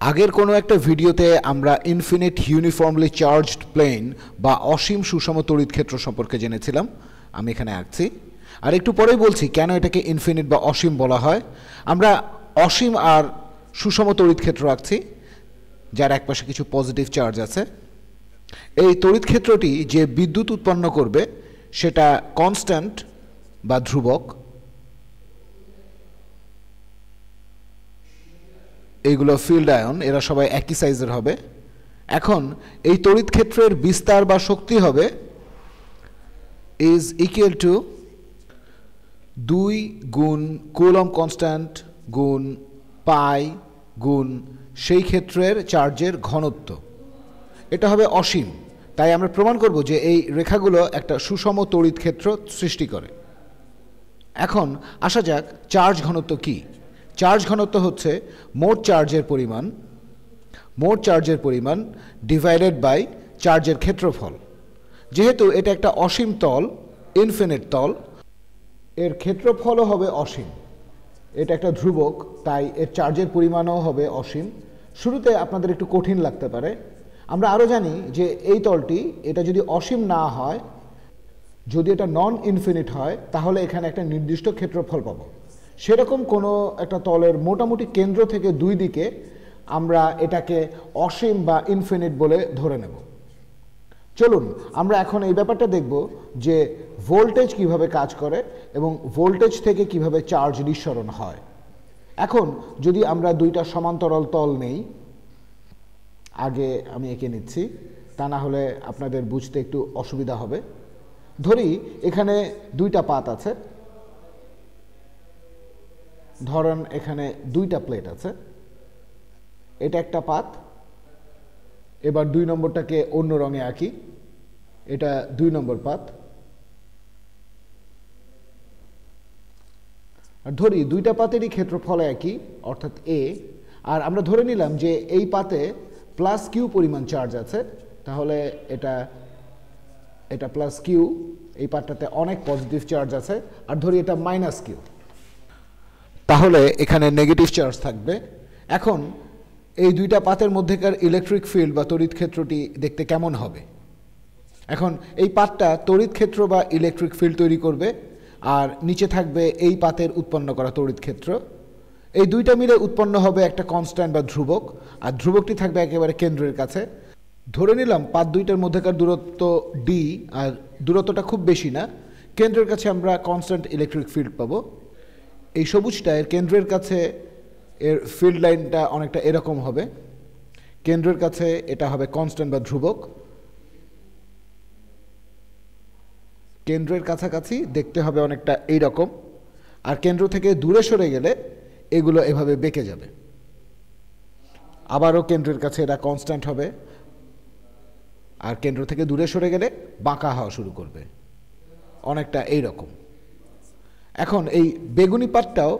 আগের কোনো একটা ভিডিওতে আমরা ইনফিনিট ইউনিফর্মলি চার্জড প্লেন বা অসীম সুষম তড়িৎ ক্ষেত্র সম্পর্কে জেনেছিলাম। আমি এখানে আঁকছি, আর একটু পরেই বলছি কেন এটাকে ইনফিনিট বা অসীম বলা হয়। আমরা অসীম আর সুষম তড়িৎ ক্ষেত্র আঁকছি, যার একপাশে কিছু পজিটিভ চার্জ আছে। এই তড়িৎ ক্ষেত্রটি যে বিদ্যুৎ উৎপন্ন করবে সেটা কনস্ট্যান্ট বা ধ্রুবক। এইগুলো ফিল্ড আয়ন, এরা সবাই একই সাইজের হবে। এখন এই তড়িৎ ক্ষেত্রের বিস্তার বা শক্তি হবে ইজ ইকুয়াল টু 2 গুণ কুলম্ব কনস্ট্যান্ট গুণ পাই গুণ সেই ক্ষেত্রের চার্জের ঘনত্ব। এটা হবে অসীম, তাই আমরা প্রমাণ করব যে এই রেখাগুলো একটা সুষম তড়িৎ ক্ষেত্র সৃষ্টি করে। এখন আসা যাক চার্জ ঘনত্ব কি। চার্জ ঘনত্ব হচ্ছে মোট চার্জের পরিমাণ ডিভাইডেড বাই চার্জের ক্ষেত্রফল। যেহেতু এটা একটা অসীম তল, ইনফিনিট তল, এর ক্ষেত্রফলও হবে অসীম। এটা একটা ধ্রুবক, তাই এর চার্জের পরিমাণও হবে অসীম। শুরুতে আপনাদের একটু কঠিন লাগতে পারে। আমরা আরও জানি যে এই তলটি এটা যদি অসীম না হয়, যদি এটা নন ইনফিনিট হয়, তাহলে এখানে একটা নির্দিষ্ট ক্ষেত্রফল পাবো। সেরকম কোনো একটা তলের মোটামুটি কেন্দ্র থেকে দুই দিকে আমরা এটাকে অসীম বা ইনফিনিট বলে ধরে নেব। চলুন আমরা এখন এই ব্যাপারটা দেখব যে ভোল্টেজ কিভাবে কাজ করে এবং ভোল্টেজ থেকে কিভাবে চার্জ নিঃসরণ হয়। এখন যদি আমরা দুইটা সমান্তরাল তল নেই, আগে আমি এঁকে নিচ্ছি, তা না হলে আপনাদের বুঝতে একটু অসুবিধা হবে। ধরি এখানে দুইটা পাত আছে, ধরেন এখানে দুইটা প্লেট আছে, এটা একটা পাত। এবার 2 নম্বরটাকে অন্য রঙে আঁকি, এটা 2 নম্বর পাত। আর ধরি দুইটা পাতেরই ক্ষেত্রফল একই, অর্থাৎ এ। আর আমরা ধরে নিলাম যে এই পাতে প্লাস কিউ পরিমাণ চার্জ আছে, তাহলে এটা প্লাস কিউ, এই পাতটাতে অনেক পজিটিভ চার্জ আছে। আর ধরি এটা মাইনাস কিউ, তাহলে এখানে নেগেটিভ চার্জ থাকবে। এখন এই দুইটা পাতের মধ্যেকার ইলেকট্রিক ফিল্ড বা তড়িৎ ক্ষেত্রটি দেখতে কেমন হবে? এখন এই পাতটা তড়িৎ ক্ষেত্র বা ইলেকট্রিক ফিল্ড তৈরি করবে, আর নিচে থাকবে এই পাতের উৎপন্ন করা তড়িৎ ক্ষেত্র। এই দুইটা মিলে উৎপন্ন হবে একটা কনস্ট্যান্ট বা ধ্রুবক, আর ধ্রুবকটি থাকবে একেবারে কেন্দ্রের কাছে। ধরে নিলাম পাত দুইটার মধ্যেকার দূরত্ব ডি, আর দূরত্বটা খুব বেশি না। কেন্দ্রের কাছে আমরা কনস্ট্যান্ট ইলেকট্রিক ফিল্ড পাবো। এই সবুজটা এর কেন্দ্রের কাছে এর ফিল্ড লাইনটা অনেকটা এরকম হবে। কেন্দ্রের কাছে এটা হবে কনস্ট্যান্ট বা ধ্রুবক। কেন্দ্রের কাছাকাছি দেখতে হবে অনেকটা এই রকম, আর কেন্দ্র থেকে দূরে সরে গেলে এগুলো এভাবে বেঁকে যাবে। আবারও কেন্দ্রের কাছে এটা কনস্ট্যান্ট হবে, আর কেন্দ্র থেকে দূরে সরে গেলে বাঁকা হওয়া শুরু করবে, অনেকটা এই রকম। এখন এই বেগুনি পাতটাও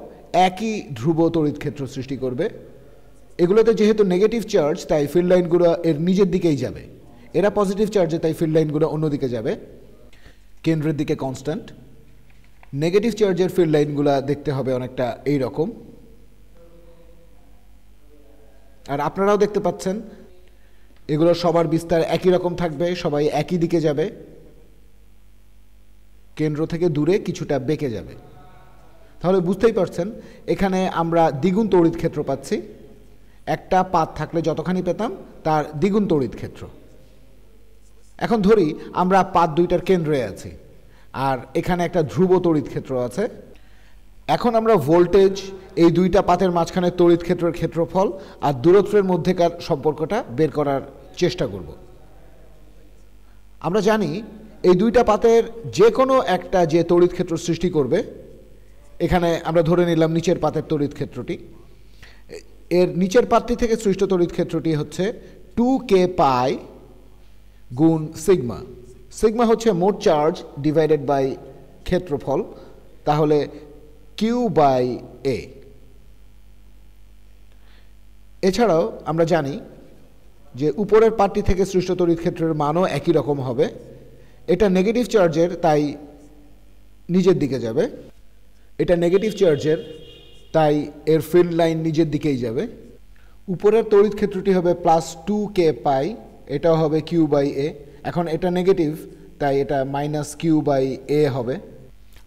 একই ধ্রুব তড়িৎ ক্ষেত্র সৃষ্টি করবে। এগুলোতে যেহেতু নেগেটিভ চার্জ, তাই ফিল্ড লাইনগুলো এর নিজের দিকেই যাবে। এরা পজিটিভ চার্জে, তাই ফিল্ড লাইনগুলো অন্যদিকে যাবে, কেন্দ্রের দিকে কনস্ট্যান্ট। নেগেটিভ চার্জের ফিল্ড লাইনগুলো দেখতে হবে অনেকটা এই রকম। আর আপনারাও দেখতে পাচ্ছেন এগুলো সবার বিস্তার একই রকম থাকবে, সবাই একই দিকে যাবে, কেন্দ্র থেকে দূরে কিছুটা বেঁকে যাবে। তাহলে বুঝতেই পারছেন এখানে আমরা দ্বিগুণ তড়িৎ ক্ষেত্র পাচ্ছি। একটা পাত থাকলে যতখানি পেতাম তার দ্বিগুণ তড়িৎ ক্ষেত্র। এখন ধরি আমরা পাত দুইটার কেন্দ্রে আছি, আর এখানে একটা ধ্রুব তড়িৎ ক্ষেত্র আছে। এখন আমরা ভোল্টেজ, এই দুইটা পাতের মাঝখানে তড়িৎ ক্ষেত্রের ক্ষেত্রফল আর দূরত্বের মধ্যেকার সম্পর্কটা বের করার চেষ্টা করব। আমরা জানি এই দুইটা পাতের যে কোনো একটা যে তড়িৎ ক্ষেত্র সৃষ্টি করবে, এখানে আমরা ধরে নিলাম নিচের পাতের তড়িৎ ক্ষেত্রটি, এর নিচের পাতটি থেকে সৃষ্ট তড়িৎ ক্ষেত্রটি হচ্ছে 2k পাই গুণ সিগমা। সিগমা হচ্ছে মোট চার্জ ডিভাইডেড বাই ক্ষেত্রফল, তাহলে কিউ বাই এ। এছাড়াও আমরা জানি যে উপরের পাতটি থেকে সৃষ্ট তড়িৎ ক্ষেত্রের মানও একই রকম হবে। এটা নেগেটিভ চার্জের, তাই নিজের দিকে যাবে। এটা নেগেটিভ চার্জের, তাই এর ফিল্ড লাইন নিজের দিকেই যাবে। উপরের তড়িৎ ক্ষেত্রটি হবে প্লাস 2k পাই, এটাও হবে কিউ বাই এ। এখন এটা নেগেটিভ, তাই এটা মাইনাস কিউ বাই এ হবে।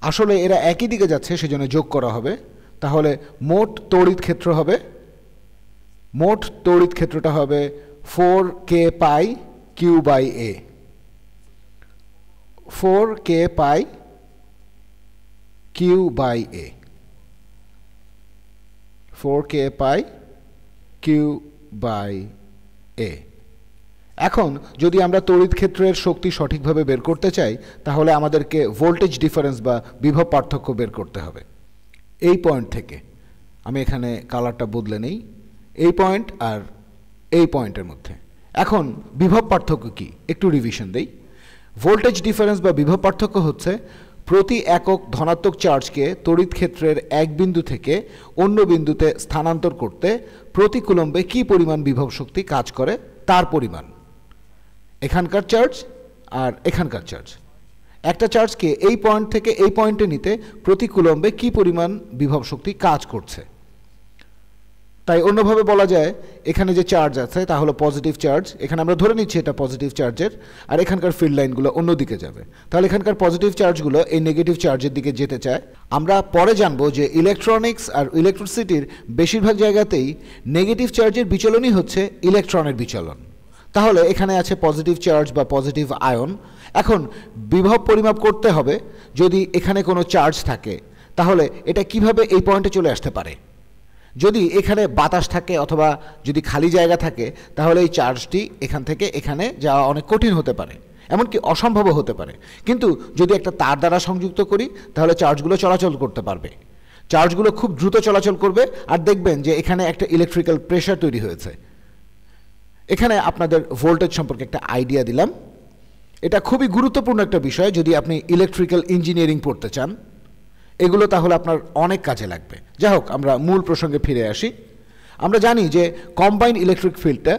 আসলে এরা একই দিকে যাচ্ছে, সেজন্য যোগ করা হবে। তাহলে মোট তড়িৎ ক্ষেত্র হবে, মোট তড়িৎ ক্ষেত্রটা হবে 4k pi Q by A. 4k pi Q by A, 4k pi Q by A. এখন যদি আমরা তড়িৎ ক্ষেত্রের শক্তি সঠিকভাবে বের করতে চাই, তাহলে আমাদেরকে ভোল্টেজ ডিফারেন্স বা বিভব পার্থক্য বের করতে হবে। এই পয়েন্ট থেকে, আমি এখানে কালারটা বদলে নেই, এই পয়েন্ট আর এই পয়েন্টের মধ্যে। এখন বিভব পার্থক্য কি একটু রিভিশন দেই। ভোল্টেজ ডিফারেন্স বা বিভব পার্থক্য হচ্ছে প্রতি একক ধনাত্মক চার্জকে তড়িৎ ক্ষেত্রের এক বিন্দু থেকে অন্য বিন্দুতে স্থানান্তর করতে প্রতি কুলম্বে কী পরিমাণ বিভব শক্তি কাজ করে তার পরিমাণ। এখানকার চার্জ আর এখানকার চার্জ, একটা চার্জকে এই পয়েন্ট থেকে এই পয়েন্টে নিতে প্রতি কুলম্বে কী পরিমাণ বিভব শক্তি কাজ করছে। তাই অন্যভাবে বলা যায়, এখানে যে চার্জ আছে তা হলো পজিটিভ চার্জ, এখানে আমরা ধরে নিচ্ছি এটা পজিটিভ চার্জের, আর এখানকার ফিল্ড লাইনগুলো অন্যদিকে যাবে। তাহলে এখানকার পজিটিভ চার্জগুলো এই নেগেটিভ চার্জের দিকে যেতে চায়। আমরা পরে জানবো যে ইলেকট্রনিক্স আর ইলেকট্রিসিটির বেশিরভাগ জায়গাতেই নেগেটিভ চার্জের বিচলনই হচ্ছে ইলেকট্রনের বিচলন। তাহলে এখানে আছে পজিটিভ চার্জ বা পজিটিভ আয়ন। এখন বিভব পরিমাপ করতে হবে, যদি এখানে কোনো চার্জ থাকে তাহলে এটা কিভাবে এই পয়েন্টে চলে আসতে পারে। যদি এখানে বাতাস থাকে অথবা যদি খালি জায়গা থাকে, তাহলে এই চার্জটি এখান থেকে এখানে যাওয়া অনেক কঠিন হতে পারে, এমনকি অসম্ভবও হতে পারে। কিন্তু যদি একটা তার দ্বারা সংযুক্ত করি, তাহলে চার্জগুলো চলাচল করতে পারবে, চার্জগুলো খুব দ্রুত চলাচল করবে। আর দেখবেন যে এখানে একটা ইলেকট্রিক্যাল প্রেশার তৈরি হয়েছে। এখানে আপনাদের ভোল্টেজ সম্পর্কে একটা আইডিয়া দিলাম। এটা খুবই গুরুত্বপূর্ণ একটা বিষয় যদি আপনি ইলেকট্রিক্যাল ইঞ্জিনিয়ারিং পড়তে চান, এগুলো তাহলে আপনার অনেক কাজে লাগবে। যাই হোক, আমরা মূল প্রসঙ্গে ফিরে আসি। আমরা জানি যে কম্বাইন্ড ইলেকট্রিক ফিল্ডটা,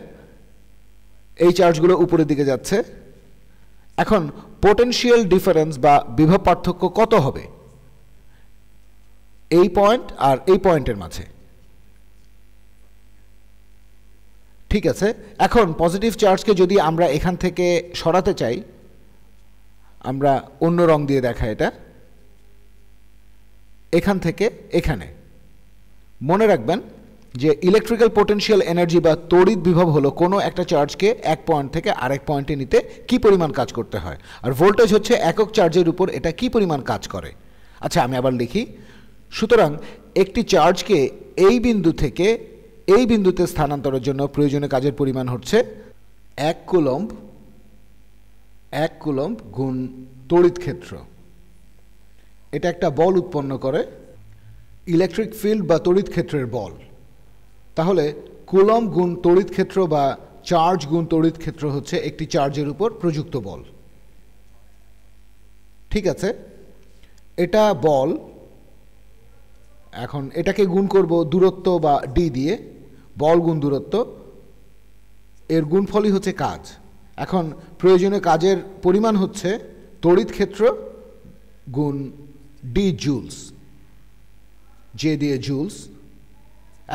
এই চার্জগুলো উপরের দিকে যাচ্ছে। এখন পোটেনশিয়াল ডিফারেন্স বা বিভব পার্থক্য কত হবে এই পয়েন্ট আর এই পয়েন্টের মাঝে? ঠিক আছে, এখন পজিটিভ চার্জকে যদি আমরা এখান থেকে সরাতে চাই, আমরা অন্য রং দিয়ে দেখাই এটা, এখান থেকে এখানে। মনে রাখবেন যে ইলেকট্রিক্যাল পোটেনশিয়াল এনার্জি বা তড়িৎ বিভব হলো কোনো একটা চার্জকে এক পয়েন্ট থেকে আরেক পয়েন্টে নিতে কি পরিমাণ কাজ করতে হয়, আর ভোল্টেজ হচ্ছে একক চার্জের উপর এটা কি পরিমাণ কাজ করে। আচ্ছা, আমি আবার লিখি। সুতরাং একটি চার্জকে এই বিন্দু থেকে এই বিন্দুতে স্থানান্তরের জন্য প্রয়োজনীয় কাজের পরিমাণ হচ্ছে 1 কুলম্ব গুণ তড়িৎ ক্ষেত্র। এটা একটা বল উৎপন্ন করে, ইলেকট্রিক ফিল্ড বা তড়িৎ ক্ষেত্রের বল। তাহলে কুলম্ব গুণ তড়িৎ ক্ষেত্র বা চার্জ গুণ তড়িৎ ক্ষেত্র হচ্ছে একটি চার্জের উপর প্রযুক্ত বল। ঠিক আছে, এটা বল। এখন এটাকে গুণ করব দূরত্ব বা ডি দিয়ে, বল গুণ দূরত্ব, এর গুণফলই হচ্ছে কাজ। এখন প্রয়োজনীয় কাজের পরিমাণ হচ্ছে তড়িৎ ক্ষেত্র গুণ ডি জুলস, জে দিয়ে জুলস।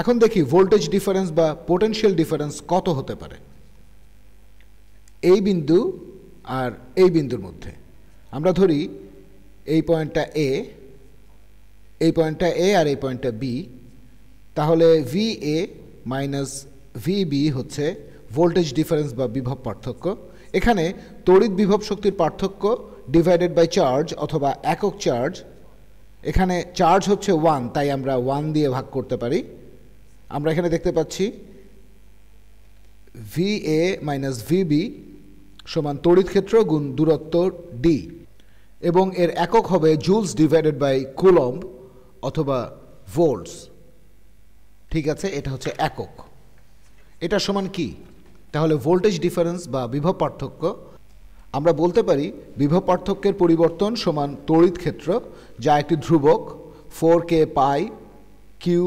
এখন দেখি ভোল্টেজ ডিফারেন্স বা পোটেনশিয়াল ডিফারেন্স কত হতে পারে এই বিন্দু আর এই বিন্দুর মধ্যে। আমরা ধরি এই পয়েন্টটা এ, এই পয়েন্টটা এ আর এই পয়েন্টটা বি। তাহলে V A minus V B হচ্ছে ভোল্টেজ ডিফারেন্স বা বিভব পার্থক্য। এখানে তড়িৎ বিভব শক্তির পার্থক্য ডিভাইডেড বাই চার্জ অথবা একক চার্জ। এখানে চার্জ হচ্ছে 1, তাই আমরা 1 দিয়ে ভাগ করতে পারি। আমরা এখানে দেখতে পাচ্ছি ভি এ মাইনাস ভিবি সমান তড়িৎ ক্ষেত্র গুণ দূরত্ব ডি, এবং এর একক হবে জুলস ডিভাইডেড বাই কুলম্ব অথবা ভোল্টস। ঠিক আছে, এটা হচ্ছে একক। এটা সমান কি? তাহলে ভোল্টেজ ডিফারেন্স বা বিভব পার্থক্য, আমরা বলতে পারি বিভব পার্থক্যের পরিবর্তন সমান তড়িৎ ক্ষেত্র, যা একটি ধ্রুবক 4k পাই কিউ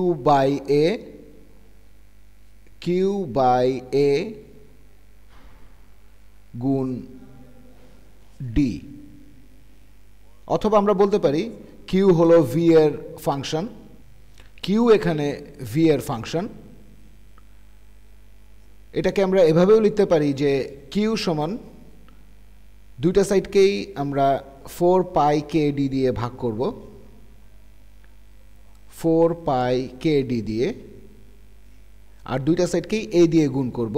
বাই এ গুণ ডি। অথবা আমরা বলতে পারি কিউ হলো ভি এর ফাংশন, কিউ এখানে ভি এর ফাংশন, এটাকে আমরা এভাবেও লিখতে পারি যে কিউ সমান দুইটা সাইডকেই আমরা 4 পাই কেডি দিয়ে ভাগ করব, 4 পাই কেডি দিয়ে, আর দুইটা সাইডকেই এ দিয়ে গুণ করব।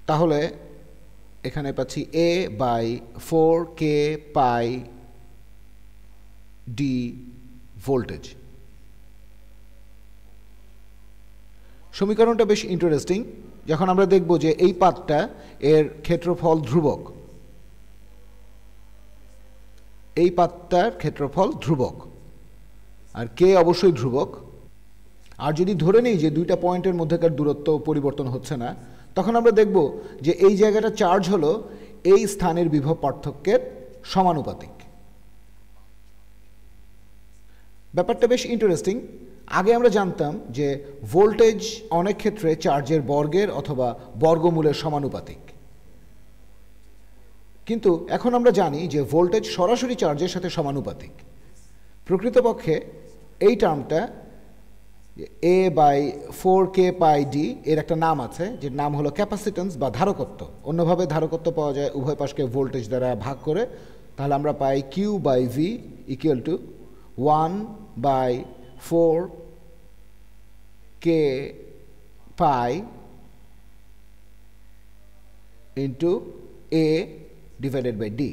তাহলে এখানে পাচ্ছি A by 4 K pi D voltage. সমীকরণটা বেশ ইন্টারেস্টিং। যখন আমরা দেখব যে এই পাতটা এর ক্ষেত্রফল ধ্রুবক, এই পাতটার ক্ষেত্রফল ধ্রুবক আর কে অবশ্যই ধ্রুবক। আর যদি ধরে নেই যে দুইটা পয়েন্টের মধ্যেকার দূরত্ব পরিবর্তন হচ্ছে না, তখন আমরা দেখব যে এই জায়গাটা চার্জ হলো এই স্থানের বিভব পার্থক্যের সমানুপাতিক। ব্যাপারটা বেশ ইন্টারেস্টিং। আগে আমরা জানতাম যে ভোল্টেজ অনেক ক্ষেত্রে চার্জের বর্গের অথবা বর্গমূলের সমানুপাতিক, কিন্তু এখন আমরা জানি যে ভোল্টেজ সরাসরি চার্জের সাথে সমানুপাতিক। প্রকৃতপক্ষে এই টার্মটা এ বাই 4 কে পাই ডি এর একটা নাম আছে, যে নাম হলো ক্যাপাসিট্যান্স বা ধারকত্ব। অন্যভাবে ধারকত্ব পাওয়া যায় উভয় পাশকে ভোল্টেজ দ্বারা ভাগ করে, তাহলে আমরা পাই Q by V equal to 1 by 4 K pi into A divided by D.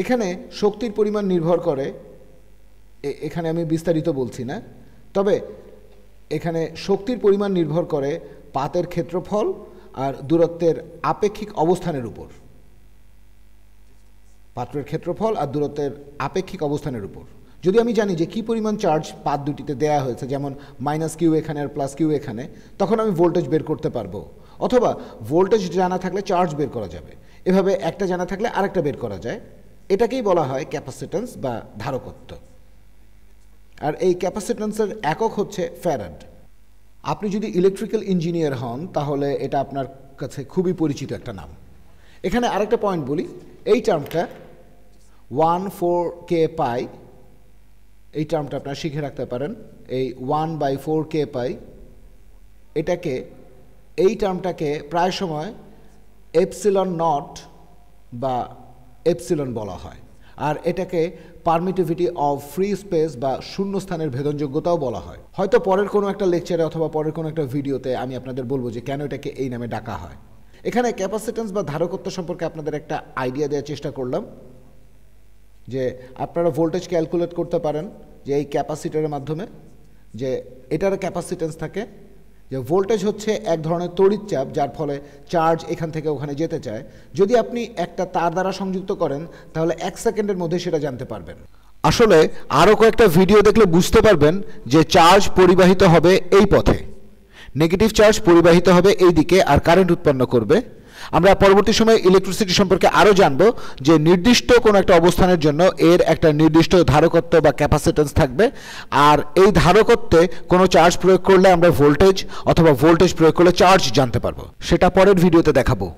এখানে শক্তির পরিমাণ নির্ভর করে, এখানে আমি বিস্তারিত বলছি না, তবে এখানে শক্তির পরিমাণ নির্ভর করে পাতের ক্ষেত্রফল আর দূরত্বের আপেক্ষিক অবস্থানের উপর। পাত্রের ক্ষেত্রফল আর দূরত্বের আপেক্ষিক অবস্থানের উপর। যদি আমি জানি যে কি পরিমাণ চার্জ পাত দুটিতে দেয়া হয়েছে, যেমন মাইনাস কিউ এখানে আর প্লাস কিউ এখানে, তখন আমি ভোল্টেজ বের করতে পারবো। অথবা ভোল্টেজ জানা থাকলে চার্জ বের করা যাবে, এভাবে একটা জানা থাকলে আরেকটা বের করা যায়। এটাকেই বলা হয় ক্যাপাসিট্যান্স বা ধারকত্ব। আর এই ক্যাপাসিট্যান্সের একক হচ্ছে ফ্যারাড। আপনি যদি ইলেকট্রিক্যাল ইঞ্জিনিয়ার হন তাহলে এটা আপনার কাছে খুবই পরিচিত একটা নাম। এখানে আরেকটা পয়েন্ট বলি, এই টার্মটা 1/4 কে পাই, এই টার্মটা আপনারা শিখে রাখতে পারেন। এই 1/4 কে পাই এটাকে, এই টার্মটাকে প্রায় সময় এপসিলন নট বা এপসিলন বলা হয়, আর এটাকে পারমিটিভিটি অফ ফ্রি স্পেস বা শূন্যস্থানের ভেদনযোগ্যতাও বলা হয়। হয়তো পরের কোনো একটা লেকচারে অথবা পরের কোনো একটা ভিডিওতে আমি আপনাদের বলবো যে কেন এটাকে এই নামে ডাকা হয়। এখানে ক্যাপাসিট্যান্স বা ধারকত্ব সম্পর্কে আপনাদের একটা আইডিয়া দেওয়ার চেষ্টা করলাম, যে আপনারা ভোল্টেজ ক্যালকুলেট করতে পারেন যে এই ক্যাপাসিটরের মাধ্যমে, যে এটার ক্যাপাসিট্যান্স থাকে, যে ভোল্টেজ হচ্ছে এক ধরনের তড়িৎচাপ যার ফলে চার্জ এখান থেকে ওখানে যেতে চায়। যদি আপনি একটা তার দ্বারা সংযুক্ত করেন তাহলে 1 সেকেন্ডের মধ্যে সেটা জানতে পারবেন। আসলে আরও কয়েকটা ভিডিও দেখলে বুঝতে পারবেন যে চার্জ পরিবাহিত হবে এই পথে, নেগেটিভ চার্জ পরিবাহিত হবে এই দিকে আর কারেন্ট উৎপন্ন করবে। আমরা পরবর্তী সময়ে ইলেকট্রিসিটি সম্পর্কে আরও জানব, যে নির্দিষ্ট কোনো একটা অবস্থানের জন্য এর একটা নির্দিষ্ট ধারকত্ব বা ক্যাপাসিট্যান্স থাকবে, আর এই ধারকত্বে কোনো চার্জ প্রয়োগ করলে আমরা ভোল্টেজ অথবা ভোল্টেজ প্রয়োগ করলে চার্জ জানতে পারবো। সেটা পরের ভিডিওতে দেখাবো।